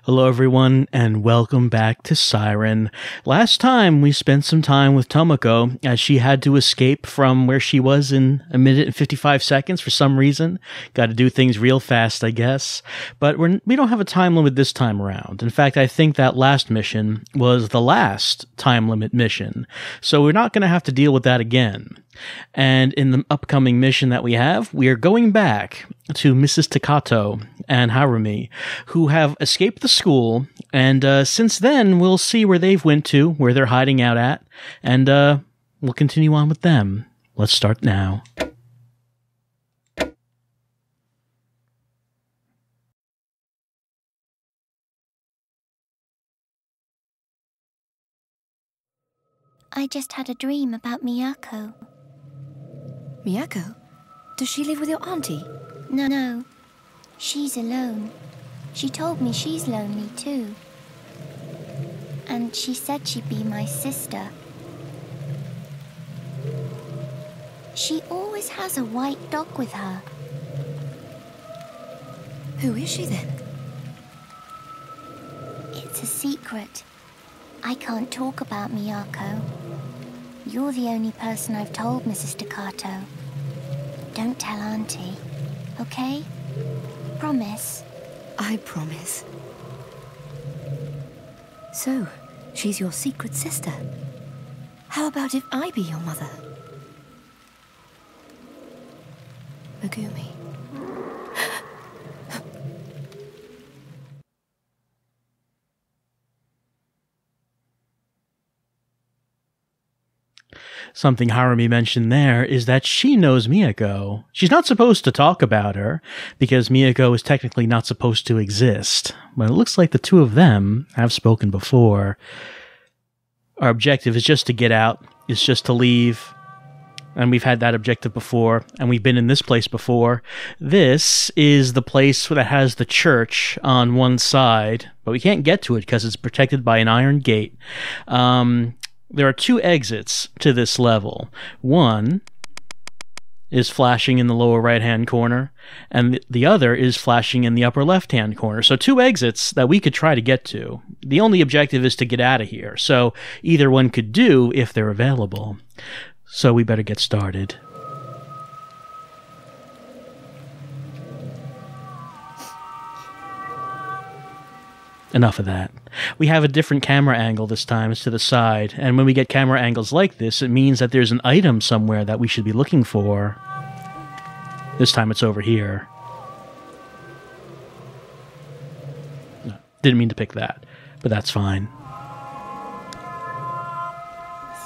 Hello everyone, and welcome back to Siren. Last time we spent some time with Tomoko as she had to escape from where she was in 1 minute and 55 seconds for some reason. Got to do things real fast, I guess. But we don't have a time limit this time around. In fact, I think that last mission was the last time limit mission. So we're not going to have to deal with that again. And in the upcoming mission that we have, we are going back to Mrs. Takato and Harumi, who have escaped the school, and since then, we'll see where they've went to, where they're hiding out at, and we'll continue on with them. Let's start now. I just had a dream about Miyako. Miyako? Does she live with your auntie? No. She's alone. She told me she's lonely too. And she said she'd be my sister. She always has a white dog with her. Who is she then? It's a secret. I can't talk about Miyako. You're the only person I've told, Mrs. Takato. Don't tell Auntie, okay? Promise? I promise. So, she's your secret sister. How about if I be your mother? Megumi. Something Harumi mentioned there is that she knows Miyako. She's not supposed to talk about her, because Miyako is technically not supposed to exist. But it looks like the two of them have spoken before. Our objective is just to get out, is just to leave. And we've had that objective before, and we've been in this place before. This is the place that has the church on one side, but we can't get to it because it's protected by an iron gate. There are two exits to this level. One is flashing in the lower right-hand corner, and the other is flashing in the upper left-hand corner. So two exits that we could try to get to. The only objective is to get out of here, so either one could do if they're available. So we better get started. Enough of that. We have a different camera angle this time. It's to the side. And when we get camera angles like this, it means that there's an item somewhere that we should be looking for. This time it's over here. No, didn't mean to pick that, but that's fine.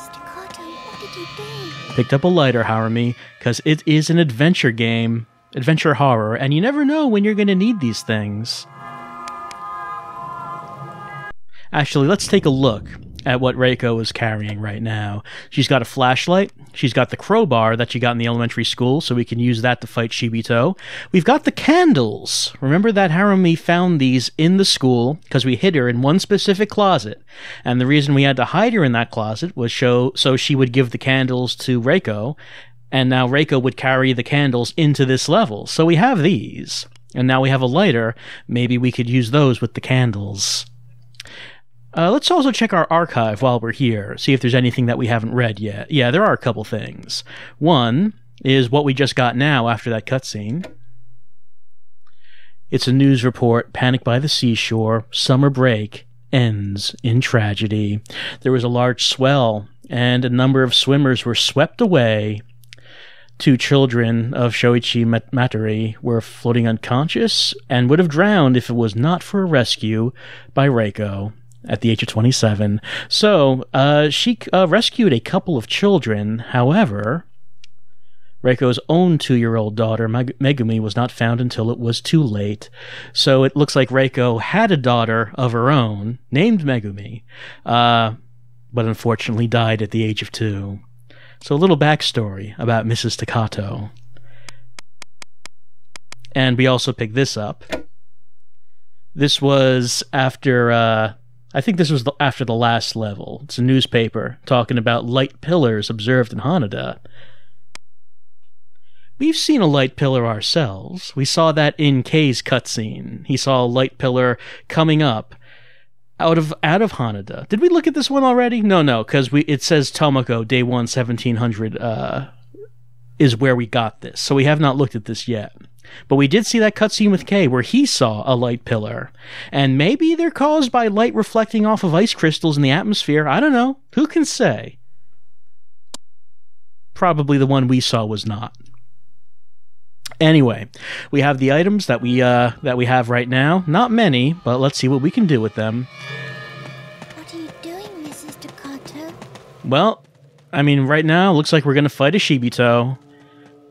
Staccato, what did you do? Picked up a lighter, Harumi, because it is an adventure game. Adventure horror, and you never know when you're going to need these things. Actually, let's take a look at what Reiko is carrying right now. She's got a flashlight. She's got the crowbar that she got in the elementary school, so we can use that to fight Shibito. We've got the candles. Remember that Harumi found these in the school because we hid her in one specific closet. And the reason we had to hide her in that closet was so she would give the candles to Reiko, and now Reiko would carry the candles into this level. So we have these. And now we have a lighter. Maybe we could use those with the candles. Let's also check our archive while we're here, see if there's anything that we haven't read yet. Yeah, there are a couple things. One is what we just got now after that cutscene. It's a news report, Panic by the Seashore, summer break, ends in tragedy. There was a large swell, and a number of swimmers were swept away. 2 children of Shoichi Matori were floating unconscious and would have drowned if it was not for a rescue by Reiko at the age of 27. So, she rescued a couple of children. However, Reiko's own 2-year-old daughter, Megumi, was not found until it was too late. So it looks like Reiko had a daughter of her own, named Megumi, but unfortunately died at the age of 2. So a little backstory about Mrs. Takato. And we also picked this up. This was after... I think this was after the last level. It's a newspaper talking about light pillars observed in Haneda. We've seen a light pillar ourselves. We saw that in Kei's cutscene. He saw a light pillar coming up out of Haneda. Did we look at this one already? No, because it says Tomoko, day 1, 1700, is where we got this. So we have not looked at this yet. But we did see that cutscene with Kei where he saw a light pillar. And maybe they're caused by light reflecting off of ice crystals in the atmosphere. I don't know. Who can say? Probably the one we saw was not. Anyway, we have the items that we have right now. Not many, but let's see what we can do with them. What are you doing, Mrs. Staccato? Well, I mean, right now, it looks like we're going to fight a Shibito.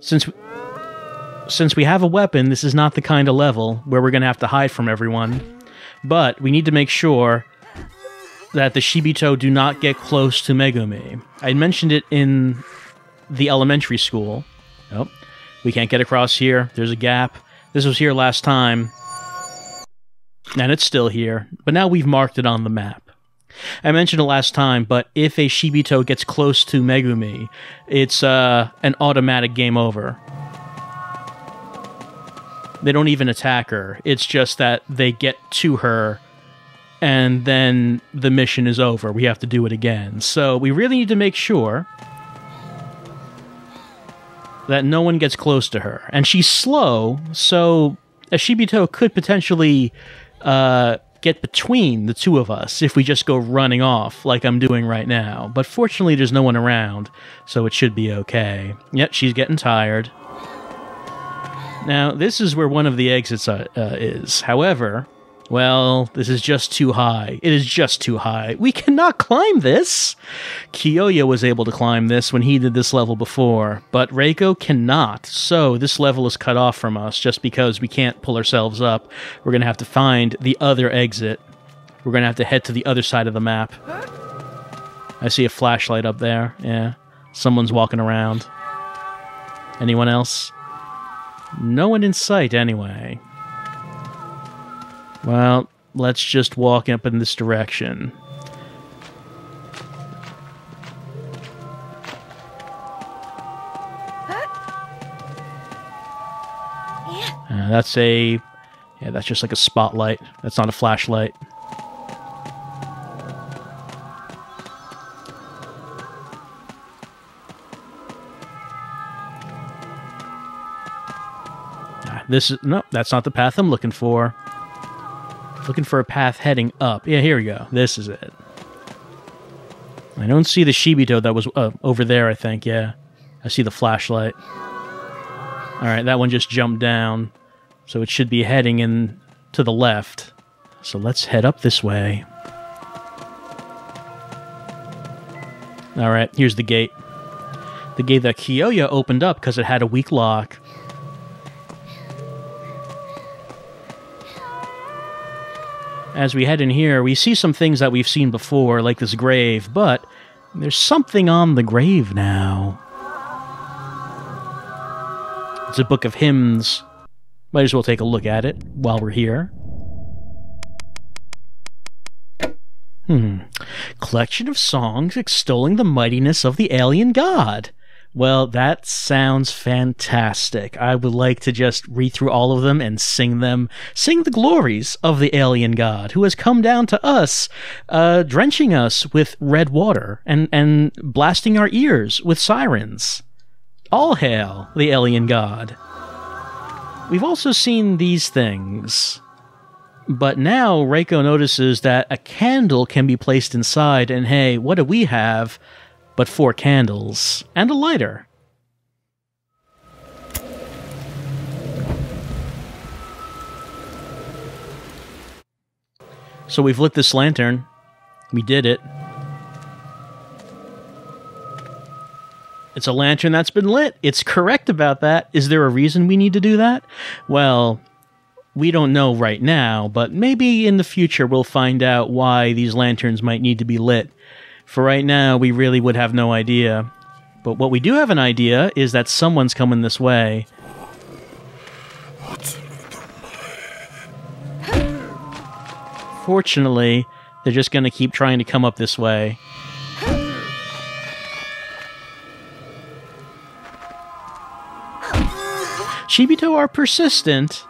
Since we have a weapon, this is not the kind of level where we're going to have to hide from everyone. But we need to make sure that the Shibito do not get close to Megumi. I mentioned it in the elementary school. Oh, we can't get across here. There's a gap. This was here last time. And it's still here. But now we've marked it on the map. I mentioned it last time, but if a Shibito gets close to Megumi, it's an automatic game over. They don't even attack her. It's just that they get to her, and then the mission is over. We have to do it again. So we really need to make sure that no one gets close to her. And she's slow, so a Shibito could potentially get between the two of us if we just go running off like I'm doing right now. But fortunately, there's no one around, so it should be okay. Yep, she's getting tired. Now, this is where one of the exits is. However, well, this is just too high. It is just too high. We cannot climb this! Kiyoya was able to climb this when he did this level before, but Reiko cannot. So this level is cut off from us just because we can't pull ourselves up. We're going to have to find the other exit. We're going to have to head to the other side of the map. I see a flashlight up there. Yeah. Someone's walking around. Anyone else? No one in sight, anyway. Well, let's just walk up in this direction. That's just like a spotlight. That's not a flashlight. No, that's not the path I'm looking for. Looking for a path heading up. Yeah, here we go. This is it. I don't see the Shibito that was over there, I think. Yeah, I see the flashlight. Alright, that one just jumped down. So it should be heading in to the left. So let's head up this way. Alright, here's the gate. The gate that Kiyoya opened up because it had a weak lock. As we head in here, we see some things that we've seen before, like this grave, but there's something on the grave now. It's a book of hymns. Might as well take a look at it while we're here. Collection of songs extolling the mightiness of the alien god. Well, that sounds fantastic. I would like to just read through all of them and sing them. Sing the glories of the alien god who has come down to us, drenching us with red water and blasting our ears with sirens. All hail the alien god. We've also seen these things. But now Reiko notices that a candle can be placed inside, and hey, what do we have but 4 candles and a lighter? So we've lit this lantern. We did it. It's a lantern that's been lit. It's correct about that. Is there a reason we need to do that? Well, we don't know right now, but maybe in the future we'll find out why these lanterns might need to be lit. For right now, we really would have no idea. But what we do have an idea is that someone's coming this way. Fortunately, they're just going to keep trying to come up this way. Chibito are persistent,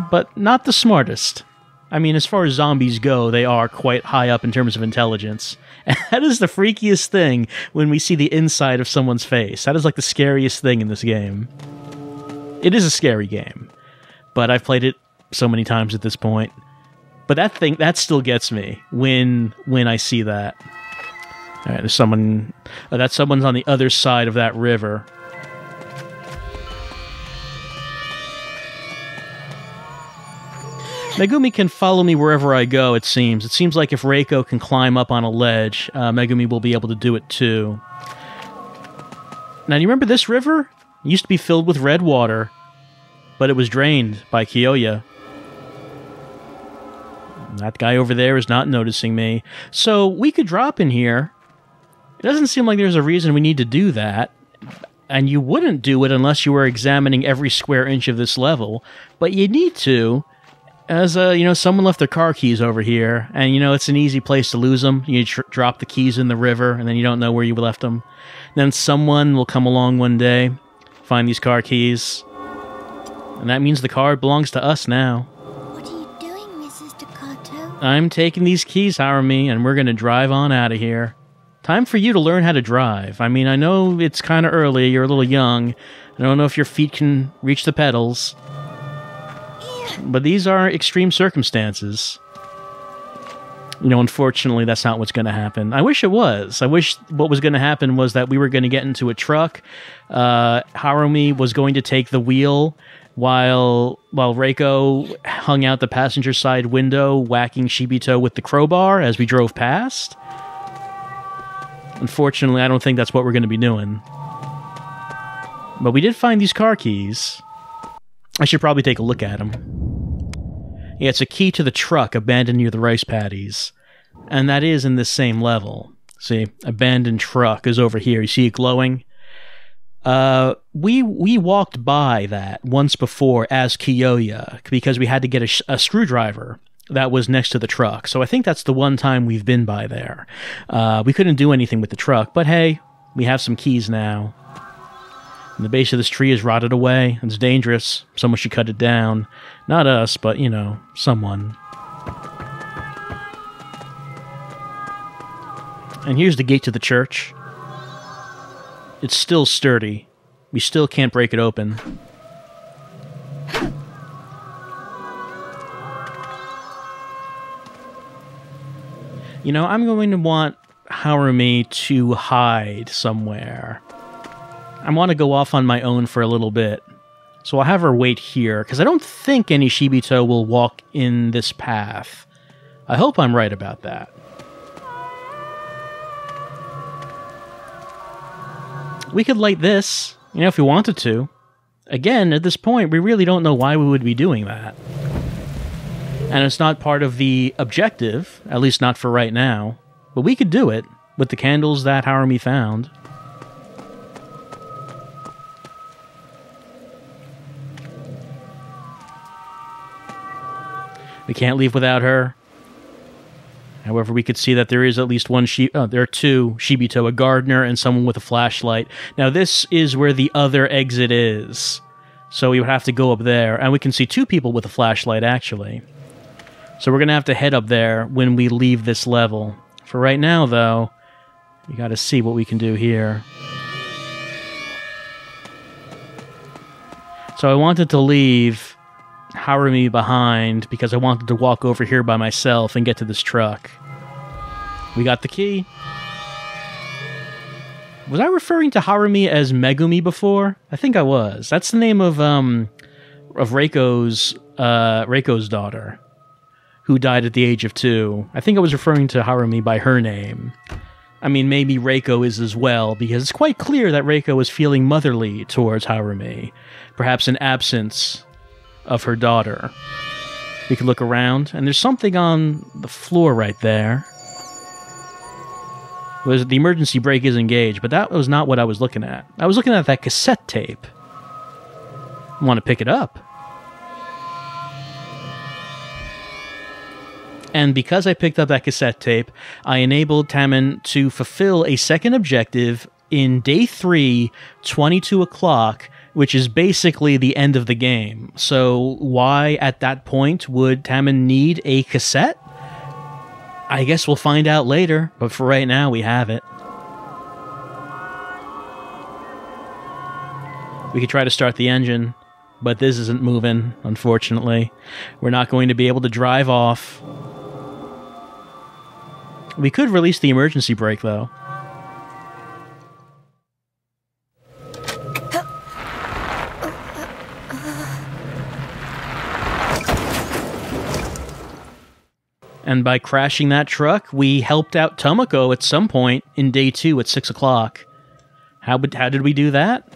but not the smartest. I mean, as far as zombies go, they are quite high up in terms of intelligence. And that is the freakiest thing when we see the inside of someone's face. That is like the scariest thing in this game. It is a scary game, but I've played it so many times at this point. But that still gets me when I see that. All right, there's someone. Someone's on the other side of that river. Megumi can follow me wherever I go, it seems. It seems like if Reiko can climb up on a ledge, Megumi will be able to do it too. Now, do you remember this river? It used to be filled with red water, but it was drained by Kiyoya. That guy over there is not noticing me. So we could drop in here. It doesn't seem like there's a reason we need to do that. And you wouldn't do it unless you were examining every square inch of this level. But you need to. As, someone left their car keys over here, and, it's an easy place to lose them. You drop the keys in the river, and then you don't know where you left them. Then someone will come along one day, find these car keys, and that means the car belongs to us now. What are you doing, Mrs. Staccato? I'm taking these keys, Harumi, and we're going to drive on out of here. Time for you to learn how to drive. I mean, I know it's kind of early, you're a little young. I don't know if your feet can reach the pedals. But these are extreme circumstances. Unfortunately, that's not what's going to happen. I wish it was. I wish what was going to happen was that we were going to get into a truck. Harumi was going to take the wheel while Reiko hung out the passenger side window, whacking Shibito with the crowbar as we drove past. Unfortunately, I don't think that's what we're going to be doing. But we did find these car keys. I should probably take a look at them. Yeah, it's a key to the truck abandoned near the rice paddies. And that is in this same level. See, abandoned truck is over here. You see it glowing? We walked by that once before as Kiyoya because we had to get a screwdriver that was next to the truck. So I think that's the one time we've been by there. We couldn't do anything with the truck, but hey, we have some keys now. And the base of this tree is rotted away. It's dangerous. Someone should cut it down. Not us, but, someone. And here's the gate to the church. It's still sturdy. We still can't break it open. I'm going to want Harumi to hide somewhere. I want to go off on my own for a little bit. So I'll have her wait here, because I don't think any Shibito will walk in this path. I hope I'm right about that. We could light this, if we wanted to. Again, at this point, we really don't know why we would be doing that. And it's not part of the objective, at least not for right now. But we could do it with the candles that Harumi found. We can't leave without her. However, we could see that there is at least one there are two Shibito, a gardener and someone with a flashlight. Now, this is where the other exit is. So we would have to go up there. And we can see two people with a flashlight, actually. So we're going to have to head up there when we leave this level. For right now, though, we got to see what we can do here. So I wanted to leave Harumi behind because I wanted to walk over here by myself and get to this truck. We got the key. Was I referring to Harumi as Megumi before? I think I was. That's the name of Reiko's daughter, who died at the age of 2. I think I was referring to Harumi by her name. I mean, maybe Reiko is as well, because it's quite clear that Reiko is feeling motherly towards Harumi. Perhaps an absence of her daughter. We can look around, and there's something on the floor right there. The emergency brake is engaged, but that was not what I was looking at. I was looking at that cassette tape. I want to pick it up. And because I picked up that cassette tape, I enabled Taman to fulfill a second objective in day 3, 22 o'clock, which is basically the end of the game. So why at that point would Tammin need a cassette? I guess we'll find out later, but for right now we have it. We could try to start the engine, but this isn't moving, unfortunately. We're not going to be able to drive off. We could release the emergency brake, though. And by crashing that truck, we helped out Tomoko at some point in day 2 at 6 o'clock. How did we do that?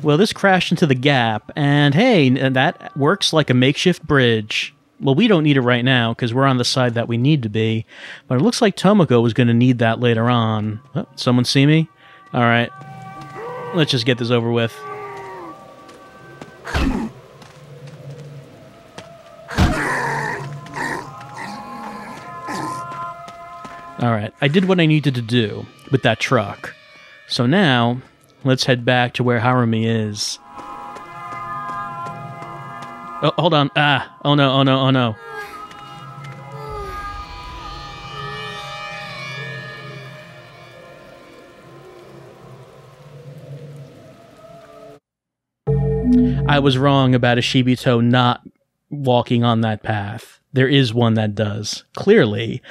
Well, this crashed into the gap, and hey, that works like a makeshift bridge. Well, we don't need it right now, because we're on the side that we need to be, but it looks like Tomoko was going to need that later on. Oh, someone see me? Alright. Let's just get this over with. Alright, I did what I needed to do with that truck. So now, let's head back to where Harumi is. Oh, hold on. Ah! Oh no, oh no, oh no. I was wrong about a Shibito not walking on that path. There is one that does. Clearly.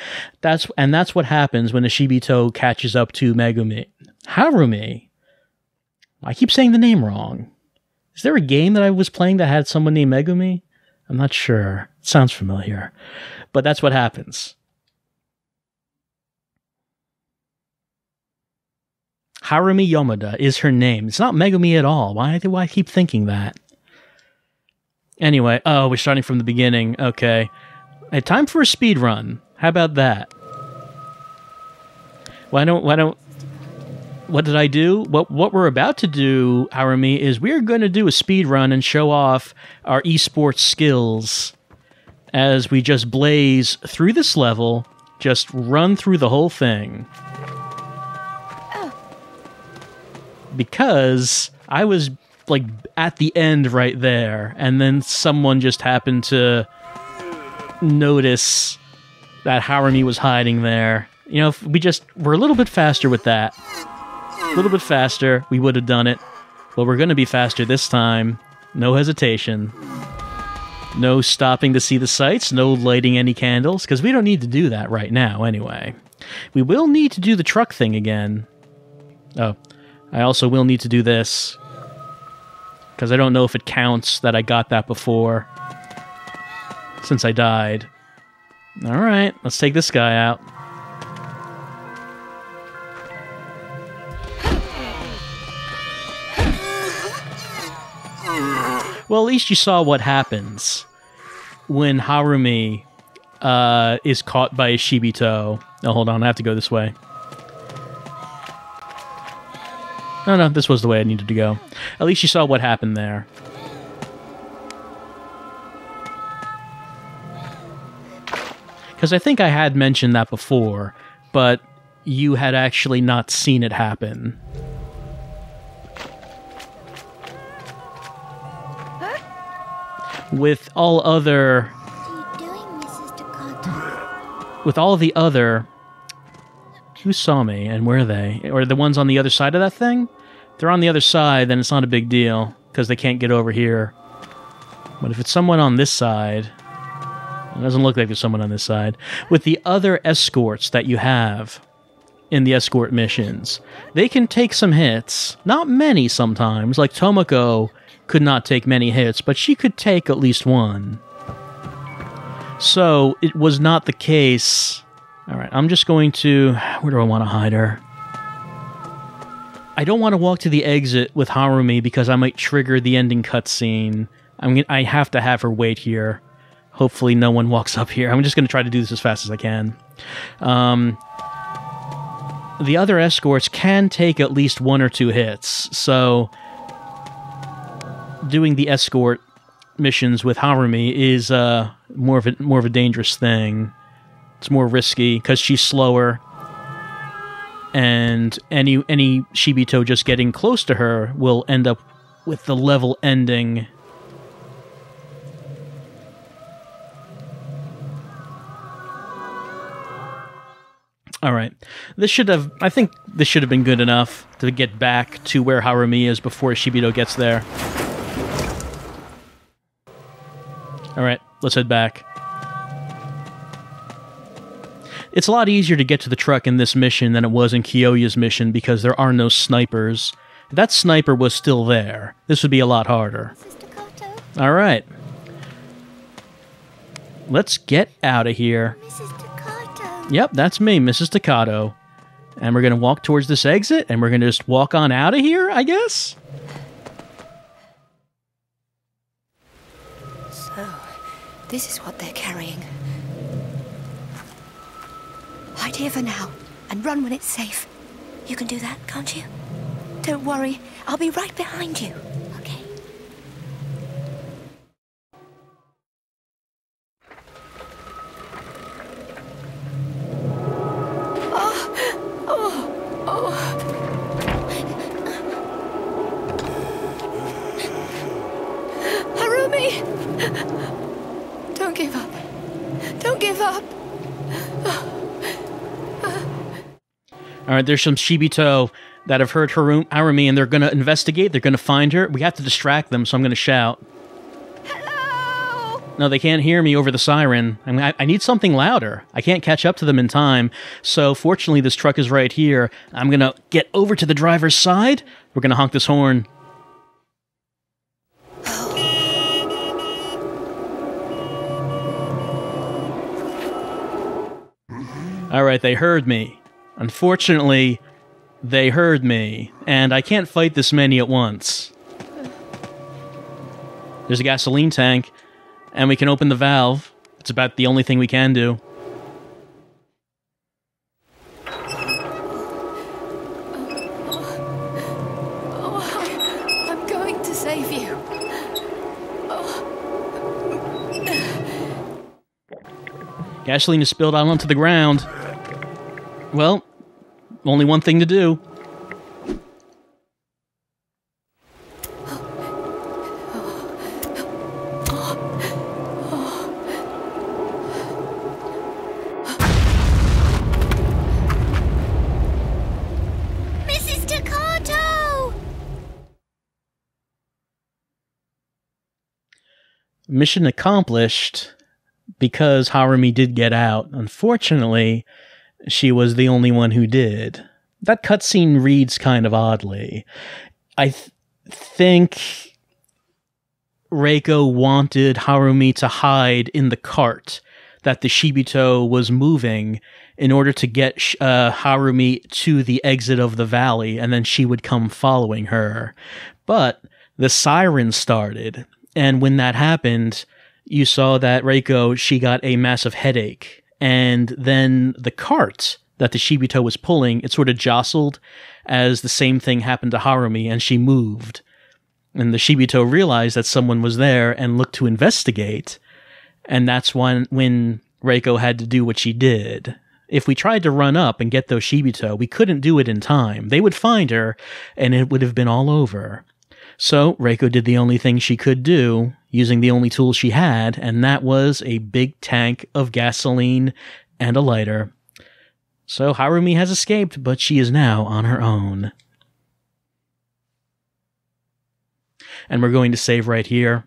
That's what happens when a Shibito catches up to Megumi. Harumi. I keep saying the name wrong. Is there a game that I was playing that had someone named Megumi? I'm not sure. It sounds familiar. But that's what happens. Harumi Yamada is her name. It's not Megumi at all. Why do I keep thinking that? Anyway, oh, we're starting from the beginning. Okay. Hey, time for a speed run. How about that? What did I do? What we're about to do, Harumi, is we're going to do a speed run and show off our esports skills as we just blaze through this level, just run through the whole thing. Because I was like at the end right there, and then someone just happened to notice that Harumi was hiding there. You know, if we just were a little bit faster with that. A little bit faster, we would have done it. But we're going to be faster this time. No hesitation. No stopping to see the sights. No lighting any candles. Because we don't need to do that right now, anyway. We will need to do the truck thing again. Oh. I also will need to do this. Because I don't know if it counts that I got that before. Since I died. Alright, let's take this guy out. Well, at least you saw what happens when Harumi is caught by a Shibito. Oh, hold on, I have to go this way. No, this was the way I needed to go. At least you saw what happened there. Because I think I had mentioned that before, but you had actually not seen it happen. With all other... What are you doing, Mrs. Dakota? With all the other... Who saw me, and where are they? Or the ones on the other side of that thing? If they're on the other side, then it's not a big deal, because they can't get over here. But if it's someone on this side... It doesn't look like there's someone on this side. With the other escorts that you have in the escort missions, they can take some hits. Not many sometimes, like Tomoko could not take many hits, but she could take at least one. So, it was not the case... Alright, I'm just going to... Where do I want to hide her? I don't want to walk to the exit with Harumi because I might trigger the ending cutscene. I have to have her wait here. Hopefully no one walks up here. I'm just going to try to do this as fast as I can. The other escorts can take at least 1 or 2 hits, so... Doing the escort missions with Harumi is more of a dangerous thing. It's more risky because she's slower, and any Shibito just getting close to her will end up with the level ending. All right. I think this should have been good enough to get back to where Harumi is before Shibito gets there. All right, let's head back. It's a lot easier to get to the truck in this mission than it was in Kyoya's mission because there are no snipers. If that sniper was still there, this would be a lot harder. All right. Let's get out of here. Yep, that's me, Mrs. Staccato. And we're going to walk towards this exit, and we're going to just walk on out of here, I guess? So, this is what they're carrying. Hide here for now, and run when it's safe. You can do that, can't you? Don't worry, I'll be right behind you. Okay. Harumi! Don't give up. Don't give up. All right, there's some Shibito that have heard Harumi, and they're going to investigate. They're going to find her. We have to distract them, so I'm going to shout. Hello! No, they can't hear me over the siren. I need something louder. I can't catch up to them in time. So, fortunately, this truck is right here. I'm going to get over to the driver's side. We're going to honk this horn. All right, they heard me. Unfortunately, they heard me, and I can't fight this many at once. There's a gasoline tank, and we can open the valve. It's about the only thing we can do. I'm going to save you. Gasoline is spilled out onto the ground. Well, only one thing to do. Mrs. Staccato! Mission accomplished because Harumi did get out. Unfortunately, she was the only one who did. That cutscene reads kind of oddly. I think Reiko wanted Harumi to hide in the cart that the Shibito was moving in order to get Harumi to the exit of the valley, and then she would come following her. But the siren started, and when that happened, you saw that Reiko, she got a massive headache. And then the cart that the Shibito was pulling, it sort of jostled as the same thing happened to Harumi, and she moved. And the Shibito realized that someone was there and looked to investigate, and that's when Reiko had to do what she did. If we tried to run up and get those Shibito, we couldn't do it in time. They would find her, and it would have been all over. So Reiko did the only thing she could do, using the only tool she had, and that was a big tank of gasoline and a lighter. So Harumi has escaped, but she is now on her own. And we're going to save right here.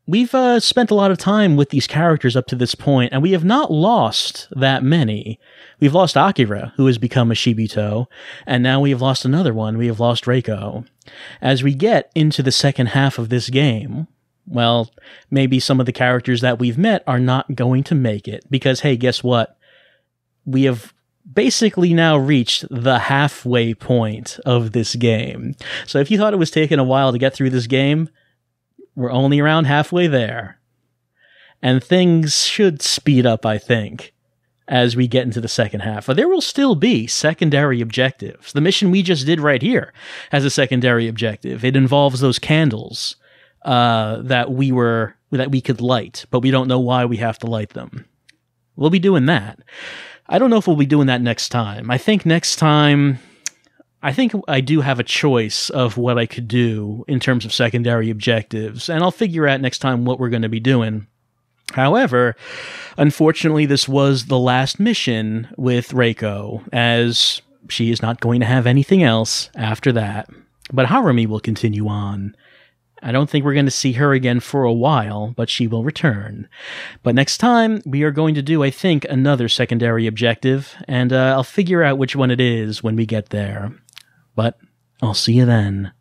We've spent a lot of time with these characters up to this point, and we have not lost that many. We've lost Akira, who has become a Shibito, and now we have lost another one. We have lost Reiko. As we get into the second half of this game, well, maybe some of the characters that we've met are not going to make it, because, hey, guess what? We have basically now reached the halfway point of this game. So if you thought it was taking a while to get through this game, we're only around halfway there. And things should speed up, I think, as we get into the second half. But there will still be secondary objectives. The mission we just did right here has a secondary objective. It involves those candles that we could light, but we don't know why we have to light them. We'll be doing that. I don't know if we'll be doing that next time. I think next time I think I do have a choice of what I could do in terms of secondary objectives, and I'll figure out next time what we're going to be doing. However, unfortunately, this was the last mission with Reiko, as she is not going to have anything else after that. But Harumi will continue on. I don't think we're going to see her again for a while, but she will return. But next time, we are going to do, I think, another secondary objective, and I'll figure out which one it is when we get there. But I'll see you then.